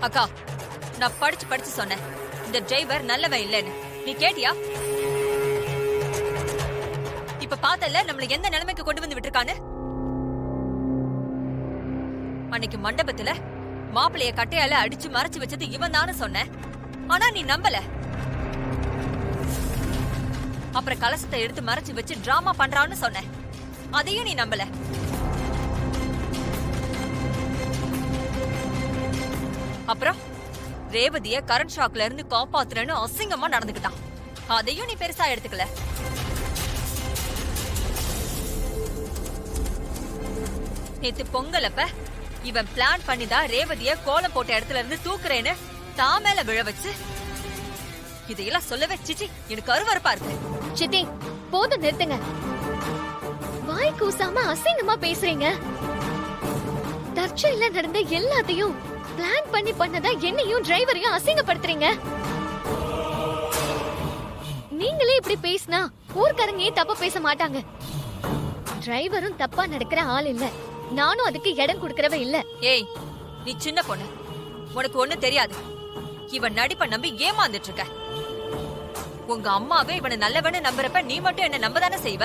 அக்கா, நான் படிச்சு படிச்சு சொன்னேன் இந்த டிரைவர் நல்லவன் இல்லைன்னு. நீ கேட்டியா? இப்ப பார்த்தல நம்மள எந்த நிலைமைக்கு கொண்டு வந்து விட்டுருக்கான்னு. அன்னைக்கு மண்டபத்துல மாப்பிளைய கட்டையால அடிச்சு மறைச்சு வச்சது இவன் தானு சொன்ன. ஆனா நீ நம்பல. அப்புறம் கலசத்தை எடுத்து மறைச்சு வச்சு டிராமா பண்றான்னு சொன்ன. அதையும் நீ நம்பல. அப்புறம் ரேவதிய கரண்ட் ஷாக்ல இருந்து காப்பாத்துறன்னு அசிங்கமா நடந்துக்கிட்டான். அதையும் நீ பெருசா எடுத்துக்கல. நேத்து பொங்கலப்ப இவன் பிளான் பண்ணிதான் ரேவதிய கோலம் போட்ட இடத்துல இருந்து தூக்குறேன்னு தான் மேல விழ வச்சு இதையெல்லாம் சொல்லவே சிச்சி எனக்கு அருவருப்பா இருக்கு. சித்தி போதும் நிறுத்துங்க. வாய் கூசாம அசிங்கமா பேசுறீங்க. தற்செயலா நடந்த எல்லாத்தையும் பிளான் பண்ணி பண்ணதா என்னையும் டிரைவரையும் அசிங்கப்படுத்துறீங்க. நீங்களே இப்படி பேசினா ஊர்க்காரங்க தப்பா பேச மாட்டாங்க. டிரைவரும் தப்பா நடக்கிற ஆள் இல்ல, நானும் அதுக்கு இடம் கொடுக்கறவ இல்ல. ஏய், நீ சின்ன பொண்ணு, உனக்கு ஒண்ணு தெரியாது. இவன் நடிப்ப நம்பி ஏமாந்துட்டு இருக்க. உங்க அம்மாவே இவனை நல்லவன்னு நம்புறப்ப நீ மட்டும் என்ன நம்பதானே செய்வ?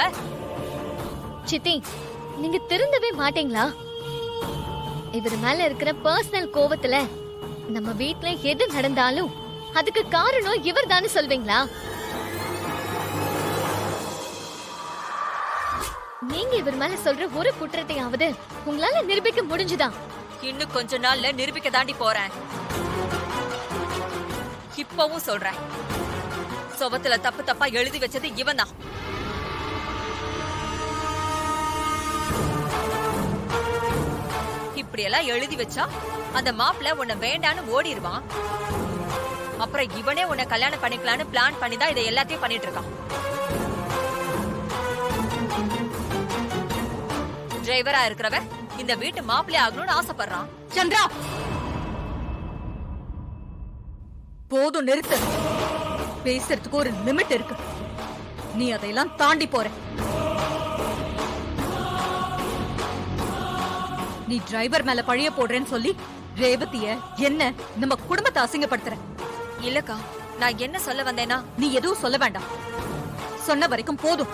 சித்தி, நீங்க திருந்தவே மாட்டீங்களா? இவர் மேல இருக்கிற பர்சனல் கோவத்துல நம்ம வீட்ல எது நடந்தாலும் அதுக்கு காரணம் இவர் தானே சொல்வீங்களா? நீங்க இவர் மேல சொல்ற ஒரு குற்றத்தையாவது உங்களால நிரூபிக்க முடிஞ்சுதா? இன்னும் கொஞ்ச நாள்ல நிரூபிக்க தாண்டி போறேன். இப்பவும் சொல்றேன், சுவத்துல தப்பு தப்பா எழுதி வச்சது இவன் தான். இப்படி எல்லாம் எழுதி வச்சா அந்த மாப்பிள்ள உன்னை வேண்டான்னு ஓடிடுவான். அப்புறம் இவனே உன்னை கல்யாணம் பண்ணிக்கலான்னு பிளான் பண்ணிதான் இதை எல்லாத்தையும் பண்ணிட்டு இருக்கான். டிரைவரா இருக்கிறவ இந்த வீட்டு மாப்பிள்ளை ஆகணும்னு ஆசைப்படுறான். சந்திரா, போதும் நிறுத்து. பேசுறதுக்கு ஒரு லிமிட் இருக்கு. நீ அதையெல்லாம் தாண்டி போற. நீ டிரைவர் மேல பழிய போடுறேன்னு சொல்லி ரேவதிய என்ன நம்ம குடும்பத்தை அசிங்கப்படுத்துற. இல்லக்கா, நான் என்ன சொல்ல வந்தேனா? நீ எதுவும் சொல்ல வேண்டாம். சொன்ன வரைக்கும் போதும்.